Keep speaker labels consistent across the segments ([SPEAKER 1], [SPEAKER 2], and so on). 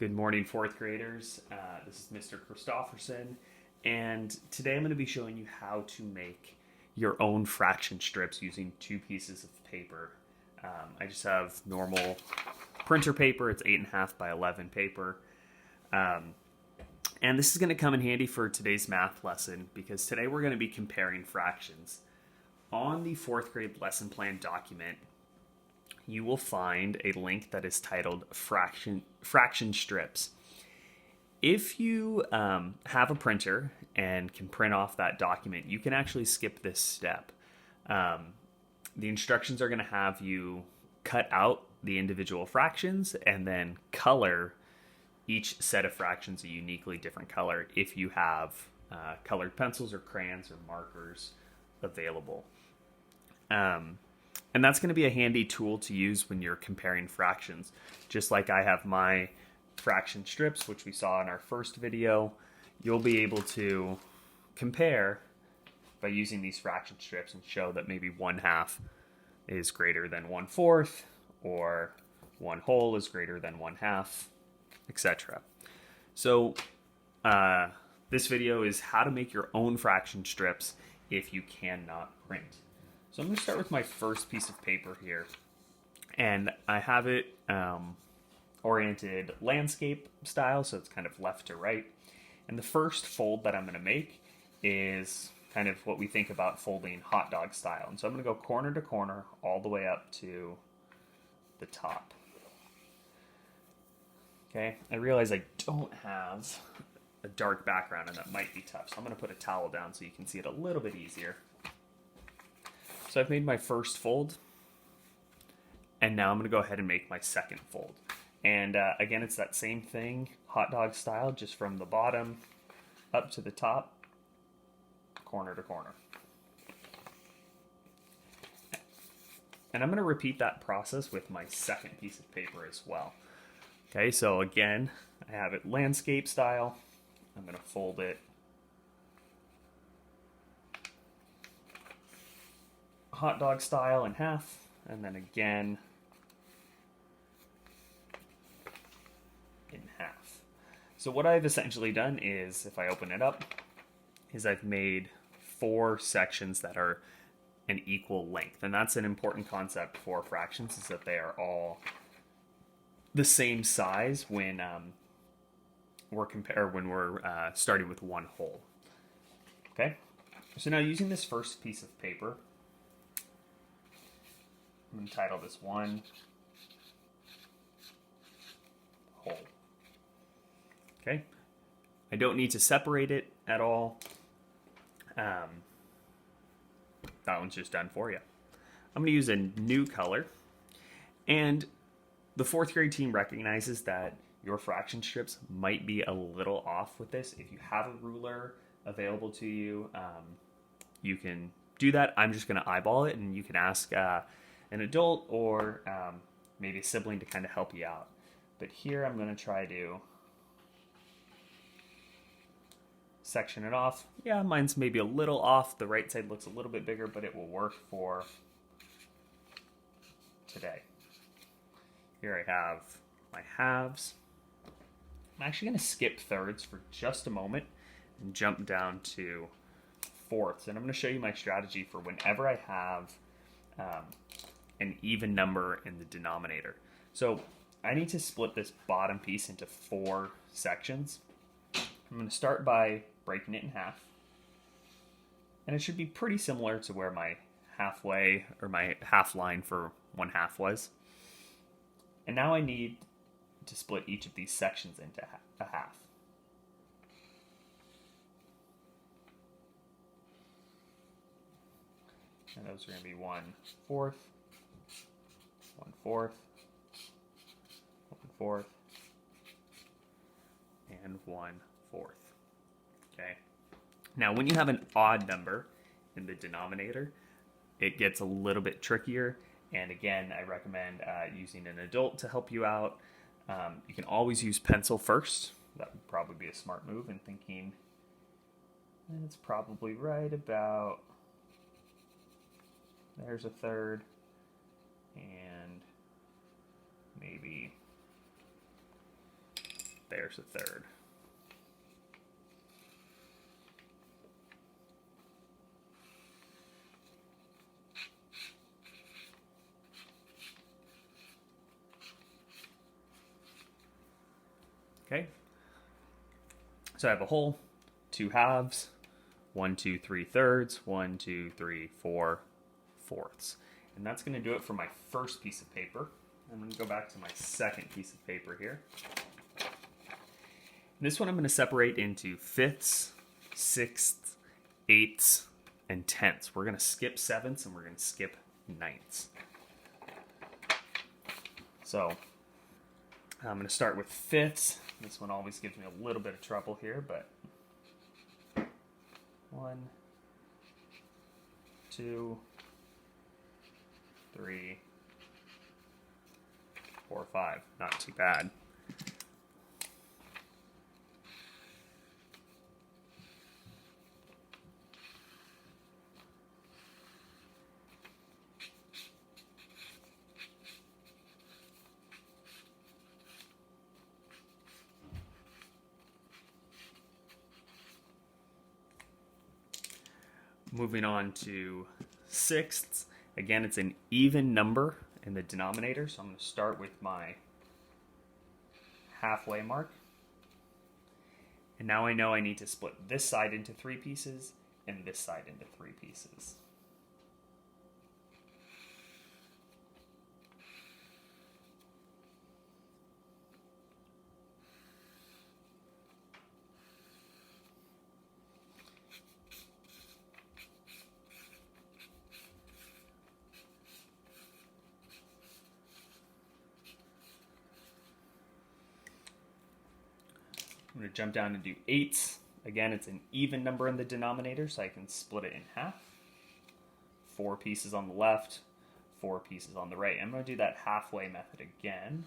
[SPEAKER 1] Good morning, fourth graders. This is Mr. Christofferson, and today I'm going to be showing you how to make your own fraction strips using two pieces of paper. I just have normal printer paper. It's 8.5 by 11 paper. And this is going to come in handy for today's math lesson because today we're going to be comparing fractions. On the fourth grade lesson plan document, you will find a link that is titled fraction strips. If you have a printer and can print off that document, you can actually skip this step. The instructions are going to have you cut out the individual fractions and then color each set of fractions a uniquely different color if you have colored pencils or crayons or markers available. And that's going to be a handy tool to use when you're comparing fractions. Just like I have my fraction strips, which we saw in our first video, you'll be able to compare by using these fraction strips and show that maybe 1/2 is greater than 1/4, or 1 whole is greater than 1/2, etc. So this video is how to make your own fraction strips if you cannot print. So I'm going to start with my first piece of paper here, and I have it oriented landscape style, so it's kind of left to right. And the first fold that I'm going to make is kind of what we think about folding hot dog style. And so I'm going to go corner to corner all the way up to the top. Okay, I realize I don't have a dark background and that might be tough, so I'm going to put a towel down so you can see it a little bit easier. So I've made my first fold, and now I'm going to go ahead and make my second fold. And again, it's that same thing, hot dog style, just from the bottom up to the top, corner to corner. And I'm going to repeat that process with my second piece of paper as well. Okay, so again, I have it landscape style. I'm going to fold it hot dog style in half, and then again in half. So what I've essentially done is, if I open it up, is I've made 4 sections that are an equal length. And that's an important concept for fractions, is that they are all the same size when we're starting with one whole. Okay, so now using this first piece of paper, I'm going to title this one whole. Okay, I don't need to separate it at all. That one's just done for you. I'm going to use a new color, and the fourth grade team recognizes that your fraction strips might be a little off with this. If you have a ruler available to you, you can do that. I'm just going to eyeball it, and you can ask an adult or maybe a sibling to kind of help you out. But here I'm going to try to section it off. Yeah, mine's maybe a little off. The right side looks a little bit bigger, but it will work for today. Here I have my halves. I'm actually going to skip thirds for just a moment and jump down to fourths. And I'm going to show you my strategy for whenever I have an even number in the denominator. So I need to split this bottom piece into 4 sections. I'm going to start by breaking it in half. And it should be pretty similar to where my halfway or my half line for 1/2 was. And now I need to split each of these sections into a half. And those are going to be 1/4, 1/4, 1/4, and 1/4. Okay. Now, when you have an odd number in the denominator, it gets a little bit trickier. And again, I recommend using an adult to help you out. You can always use pencil first. That would probably be a smart move, and thinking it's probably right about, there's a third, and maybe there's a third. Okay, so I have a whole, 2 halves, 1, 2, 3 thirds, 1, 2, 3, 4 fourths. And that's going to do it for my first piece of paper. I'm going to go back to my second piece of paper here. This one I'm going to separate into fifths, sixths, eighths, and tenths. We're going to skip sevenths and we're going to skip ninths. So I'm going to start with fifths. This one always gives me a little bit of trouble here, but 1, 2, 3, 4, 5. Not too bad. Moving on to sixths. Again, it's an even number in the denominator, so I'm going to start with my halfway mark. And now I know I need to split this side into 3 pieces and this side into 3 pieces. I'm going to jump down and do eighths. Again, it's an even number in the denominator, so I can split it in half. 4 pieces on the left, 4 pieces on the right. I'm going to do that halfway method again.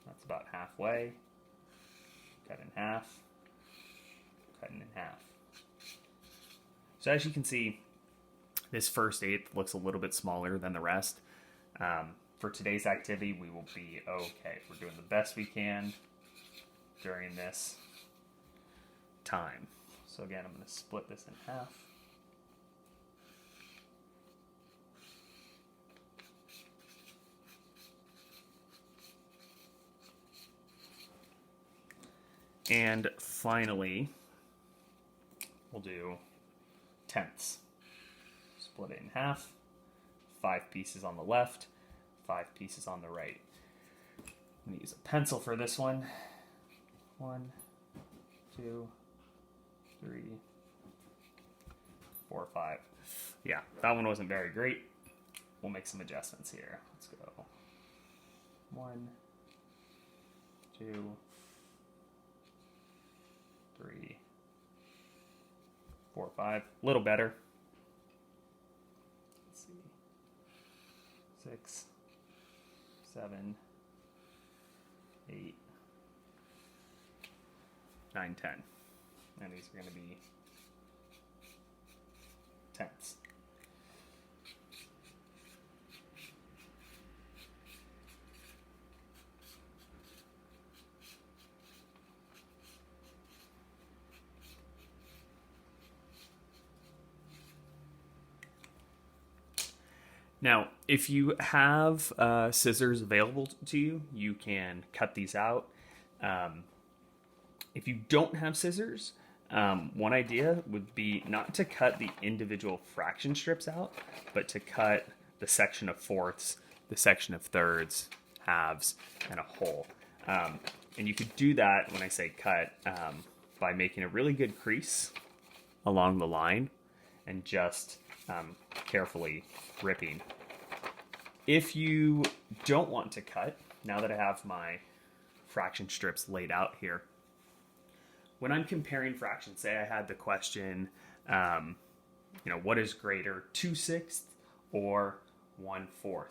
[SPEAKER 1] That's about halfway. Cut in half. Cutting in half. So as you can see, this first eighth looks a little bit smaller than the rest. For today's activity, we will be okay. We're doing the best we can during this time. So again, I'm going to split this in half. And finally, we'll do tenths. Split it in half. 5 pieces on the left, 5 pieces on the right. I'm going to use a pencil for this one. 1, 2, 3, 4, 5. Yeah, that one wasn't very great. We'll make some adjustments here. Let's go. 1, 2, 3, 4, 5. A little better. Let's see. 6, 7, 8, 9, 10. And these are going to be tenths. Now, if you have scissors available to you, you can cut these out. If you don't have scissors, one idea would be not to cut the individual fraction strips out, but to cut the section of fourths, the section of thirds, halves, and a whole. And you could do that, when I say cut, by making a really good crease along the line and just carefully ripping. If you don't want to cut, now that I have my fraction strips laid out here, when I'm comparing fractions, say I had the question, what is greater, 2/6 or 1/4?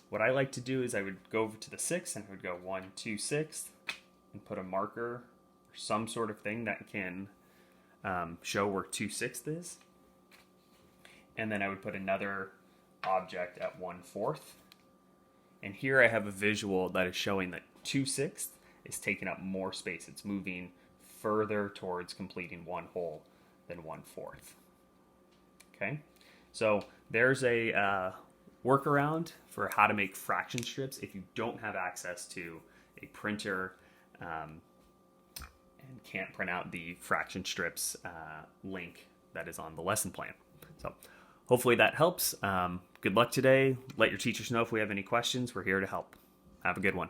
[SPEAKER 1] What I like to do is I would go over to the 6 and I would go 1 2/6 and put a marker or some sort of thing that can show where 2/6 is. And then I would put another object at 1/4. And here I have a visual that is showing that 2/6 is taking up more space. It's moving further towards completing one hole than 1/4. Okay, so there's a workaround for how to make fraction strips if you don't have access to a printer and can't print out the fraction strips link that is on the lesson plan. So hopefully that helps. Good luck today. Let your teachers know if we have any questions. We're here to help. Have a good one.